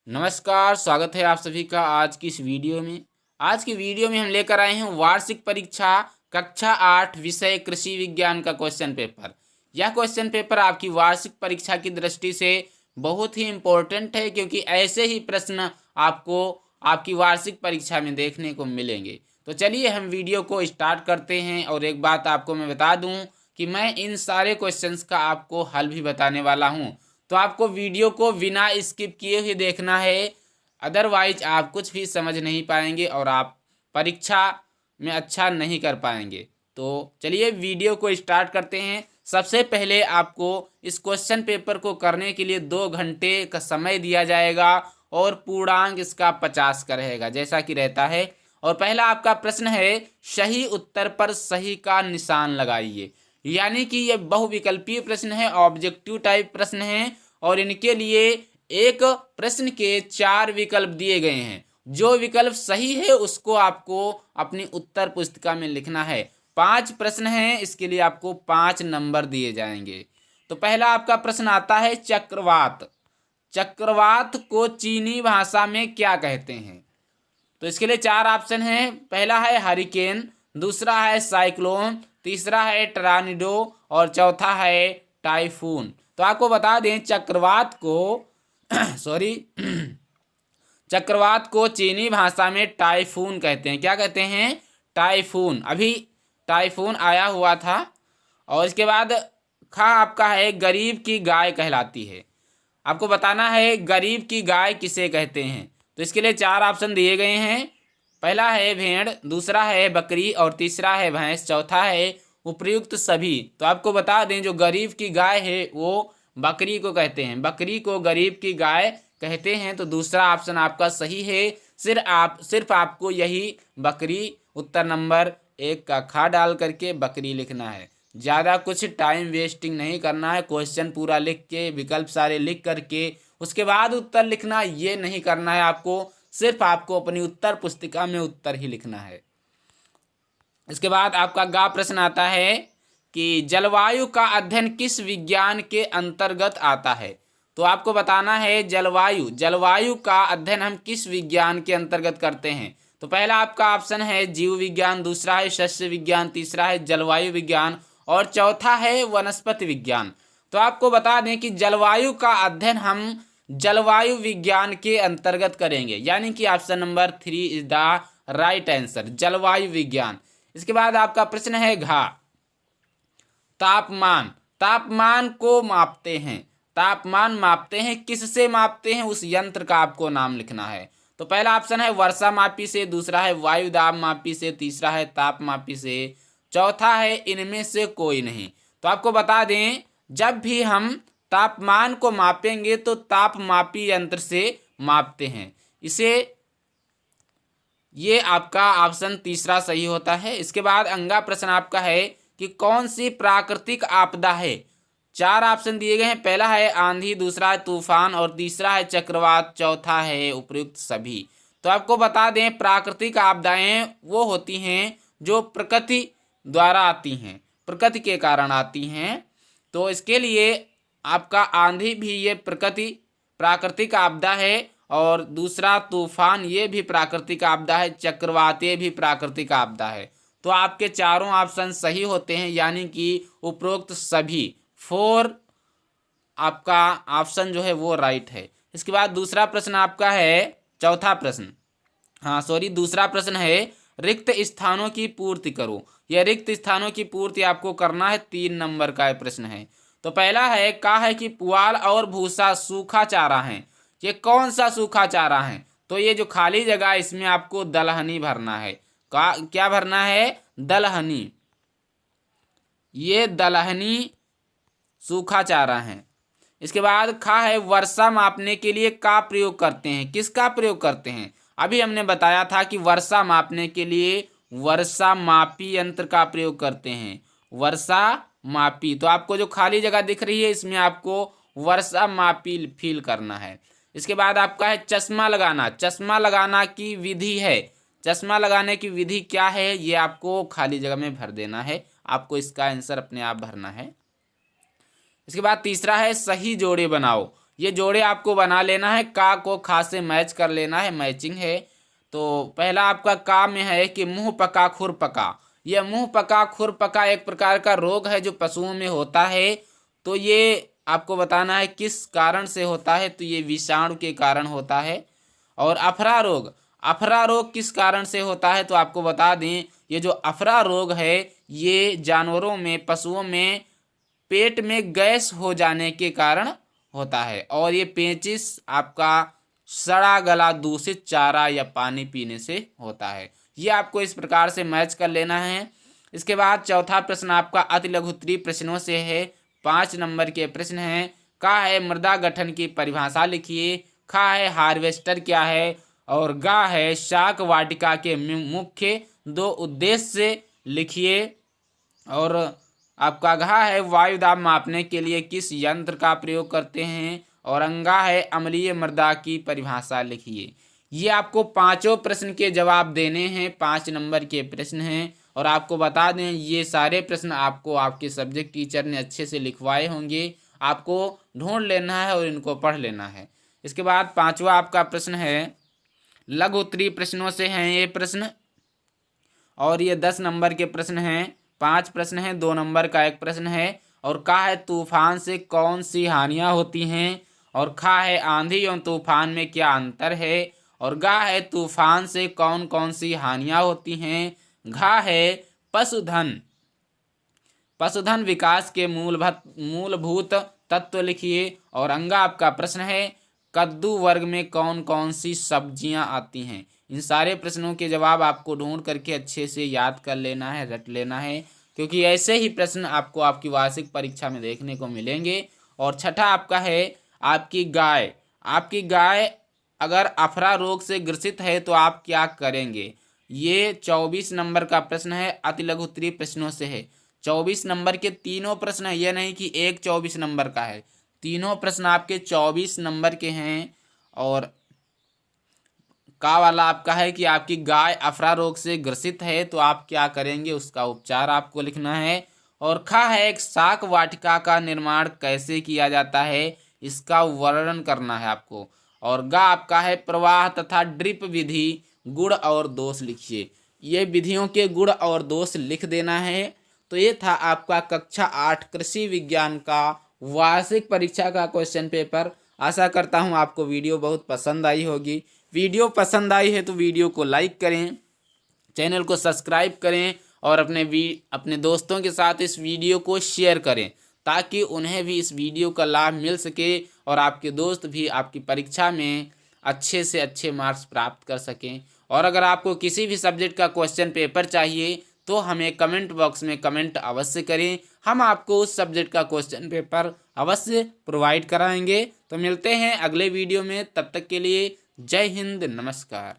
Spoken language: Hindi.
नमस्कार, स्वागत है आप सभी का आज की इस वीडियो में। आज की वीडियो में हम लेकर आए हैं वार्षिक परीक्षा कक्षा 8 विषय कृषि विज्ञान का क्वेश्चन पेपर। यह क्वेश्चन पेपर आपकी वार्षिक परीक्षा की दृष्टि से बहुत ही इम्पोर्टेंट है, क्योंकि ऐसे ही प्रश्न आपको आपकी वार्षिक परीक्षा में देखने को मिलेंगे। तो चलिए हम वीडियो को स्टार्ट करते हैं। और एक बात आपको मैं बता दूं कि मैं इन सारे क्वेश्चंस का आपको हल भी बताने वाला हूं, तो आपको वीडियो को बिना स्किप किए हुए देखना है। अदरवाइज आप कुछ भी समझ नहीं पाएंगे और आप परीक्षा में अच्छा नहीं कर पाएंगे। तो चलिए वीडियो को स्टार्ट करते हैं। सबसे पहले आपको इस क्वेश्चन पेपर को करने के लिए 2 घंटे का समय दिया जाएगा और पूर्णांक इसका 50 का रहेगा, जैसा कि रहता है। और पहला आपका प्रश्न है, सही उत्तर पर सही का निशान लगाइए। यानी कि ये बहुविकल्पीय प्रश्न है, ऑब्जेक्टिव टाइप प्रश्न है, और इनके लिए एक प्रश्न के 4 विकल्प दिए गए हैं। जो विकल्प सही है उसको आपको अपनी उत्तर पुस्तिका में लिखना है। 5 प्रश्न हैं, इसके लिए आपको 5 नंबर दिए जाएंगे। तो पहला आपका प्रश्न आता है, चक्रवात। चक्रवात को चीनी भाषा में क्या कहते हैं? तो इसके लिए 4 ऑप्शन हैं। पहला है हरिकेन, दूसरा है साइक्लोन, तीसरा है टॉर्नेडो और चौथा है टाइफून। तो आपको बता दें चक्रवात को सॉरी चक्रवात को चीनी भाषा में टाइफून कहते हैं। क्या कहते हैं? टाइफून। अभी टाइफून आया हुआ था। और इसके बाद खा आपका है, गरीब की गाय कहलाती है। आपको बताना है गरीब की गाय किसे कहते हैं। तो इसके लिए 4 ऑप्शन दिए गए हैं। पहला है भेड़, दूसरा है बकरी और तीसरा है भैंस, चौथा है उपर्युक्त सभी। तो आपको बता दें जो गरीब की गाय है वो बकरी को कहते हैं। बकरी को गरीब की गाय कहते हैं। तो दूसरा ऑप्शन आपका सही है। सिर्फ आपको यही बकरी उत्तर नंबर 1 का खा डाल करके बकरी लिखना है। ज़्यादा कुछ टाइम वेस्टिंग नहीं करना है। क्वेश्चन पूरा लिख के विकल्प सारे लिख करके उसके बाद उत्तर लिखना ये नहीं करना है आपको। सिर्फ आपको अपनी उत्तर पुस्तिका में उत्तर ही लिखना है। इसके बाद आपका गा प्रश्न आता है कि जलवायु का अध्ययन किस विज्ञान के अंतर्गत आता है? तो आपको बताना है जलवायु का अध्ययन हम किस विज्ञान के अंतर्गत करते हैं। तो पहला आपका ऑप्शन है जीव विज्ञान, दूसरा है सस्य विज्ञान, तीसरा है जलवायु विज्ञान और चौथा है वनस्पति विज्ञान। तो आपको बता दें कि जलवायु का अध्ययन हम जलवायु विज्ञान के अंतर्गत करेंगे, यानी कि option number 3 is the right answer, जलवायु विज्ञान। इसके बाद आपका प्रश्न है घा, तापमान। तापमान को मापते हैं, तापमान मापते हैं, किससे मापते हैं उस यंत्र का आपको नाम लिखना है। तो पहला ऑप्शन है वर्षा मापी से, दूसरा है वायु दाब मापी से, तीसरा है ताप मापी से, चौथा है इनमें से कोई नहीं। तो आपको बता दें जब भी हम तापमान को मापेंगे तो ताप मापी यंत्र से मापते हैं इसे। ये आपका ऑप्शन तीसरा सही होता है। इसके बाद अंगा प्रश्न आपका है कि कौन सी प्राकृतिक आपदा है? 4 ऑप्शन दिए गए हैं। पहला है आंधी, दूसरा है तूफान और तीसरा है चक्रवात, चौथा है उपर्युक्त सभी। तो आपको बता दें प्राकृतिक आपदाएं वो होती हैं जो प्रकृति द्वारा आती हैं, प्रकृति के कारण आती हैं। तो इसके लिए आपका आंधी भी ये प्राकृतिक आपदा है और दूसरा तूफान ये भी प्राकृतिक आपदा है, चक्रवात ये भी प्राकृतिक आपदा है। तो आपके चारों ऑप्शन सही होते हैं, यानी कि उपरोक्त सभी 4 आपका ऑप्शन जो है वो राइट है। इसके बाद दूसरा प्रश्न आपका है, दूसरा प्रश्न है रिक्त स्थानों की पूर्ति करो। यह रिक्त स्थानों की पूर्ति आपको करना है, 3 नंबर का प्रश्न है। तो पहला है कहा है कि पुआल और भूसा सूखा चारा है। ये कौन सा सूखा चारा है? तो ये जो खाली जगह है इसमें आपको दलहनी भरना है। क्या भरना है? दलहनी। ये दलहनी सूखा चारा है। इसके बाद खा है वर्षा मापने के लिए का प्रयोग करते हैं। किसका प्रयोग करते हैं? अभी हमने बताया था कि वर्षा मापने के लिए वर्षा मापी यंत्र का प्रयोग करते हैं, वर्षा मापी। तो आपको जो खाली जगह दिख रही है इसमें आपको वर्षा मापी फिल करना है। इसके बाद आपका है चश्मा लगाना। चश्मा लगाना की विधि है, चश्मा लगाने की विधि क्या है ये आपको खाली जगह में भर देना है। आपको इसका आंसर अपने आप भरना है। इसके बाद तीसरा है सही जोड़े बनाओ। ये जोड़े आपको बना लेना है, का को खा से मैच कर लेना है, मैचिंग है। तो पहला आपका का में है कि मुंह पका खुर पका। यह मुंह पका खुर पका एक प्रकार का रोग है जो पशुओं में होता है। तो ये आपको बताना है किस कारण से होता है, तो ये विषाणु के कारण होता है। और अफरा रोग, अफरा रोग किस कारण से होता है, तो आपको बता दें ये जो अफरा रोग है ये जानवरों में, पशुओं में पेट में गैस हो जाने के कारण होता है। और ये पेचिश आपका सड़ा गला दूषित चारा या पानी पीने से होता है। ये आपको इस प्रकार से मैच कर लेना है। इसके बाद चौथा प्रश्न आपका अति लघुत्तरीय प्रश्नों से है। 5 नंबर के प्रश्न हैं। का है मृदा गठन की परिभाषा लिखिए, खा है हार्वेस्टर क्या है, और गा है शाक वाटिका के मुख्य 2 उद्देश्य लिखिए, और आपका घा है वायु दाब मापने के लिए किस यंत्र का प्रयोग करते हैं, और अंगा है अम्लीय मृदा की परिभाषा लिखिए। ये आपको पांचों प्रश्न के जवाब देने हैं। 5 नंबर के प्रश्न हैं। और आपको बता दें ये सारे प्रश्न आपको आपके सब्जेक्ट टीचर ने अच्छे से लिखवाए होंगे, आपको ढूंढ लेना है और इनको पढ़ लेना है। इसके बाद 5वां आपका प्रश्न है, लघु उत्तरीय प्रश्नों से हैं ये प्रश्न, और ये 10 नंबर के प्रश्न हैं। 5 प्रश्न हैं, 2 नंबर का एक प्रश्न है। और का है तूफान से कौन सी हानियां होती हैं, और खा है आंधी एवं तूफान में क्या अंतर है, और गा है तूफान से कौन कौन सी हानियां होती हैं, घा है पशुधन, पशुधन विकास के मूलभूत तत्व लिखिए, और अंगा आपका प्रश्न है कद्दू वर्ग में कौन कौन सी सब्जियां आती हैं। इन सारे प्रश्नों के जवाब आपको ढूंढ करके अच्छे से याद कर लेना है, रट लेना है, क्योंकि ऐसे ही प्रश्न आपको आपकी वार्षिक परीक्षा में देखने को मिलेंगे। और छठा आपका है आपकी गाय, आपकी गाय अगर अफरा रोग से ग्रसित है तो आप क्या करेंगे। ये 24 नंबर का प्रश्न है, अति लघु उत्तरीय प्रश्नों से है। 24 नंबर के तीनों प्रश्न, ये नहीं कि एक 24 नंबर का है, तीनों प्रश्न आपके 24 नंबर के हैं। और का वाला आपका है कि आपकी गाय अफरा रोग से ग्रसित है तो आप क्या करेंगे, उसका उपचार आपको लिखना है। और खा है एक शाक वाटिका का निर्माण कैसे किया जाता है, इसका वर्णन करना है आपको। और गा आपका है प्रवाह तथा ड्रिप विधि गुण और दोष लिखिए। ये विधियों के गुण और दोष लिख देना है। तो ये था आपका कक्षा 8 कृषि विज्ञान का वार्षिक परीक्षा का क्वेश्चन पेपर। आशा करता हूँ आपको वीडियो बहुत पसंद आई होगी। वीडियो पसंद आई है तो वीडियो को लाइक करें, चैनल को सब्सक्राइब करें, और अपने दोस्तों के साथ इस वीडियो को शेयर करें, ताकि उन्हें भी इस वीडियो का लाभ मिल सके और आपके दोस्त भी आपकी परीक्षा में अच्छे से अच्छे मार्क्स प्राप्त कर सकें। और अगर आपको किसी भी सब्जेक्ट का क्वेश्चन पेपर चाहिए तो हमें कमेंट बॉक्स में कमेंट अवश्य करें, हम आपको उस सब्जेक्ट का क्वेश्चन पेपर अवश्य प्रोवाइड कराएंगे। तो मिलते हैं अगले वीडियो में, तब तक के लिए जय हिंद, नमस्कार।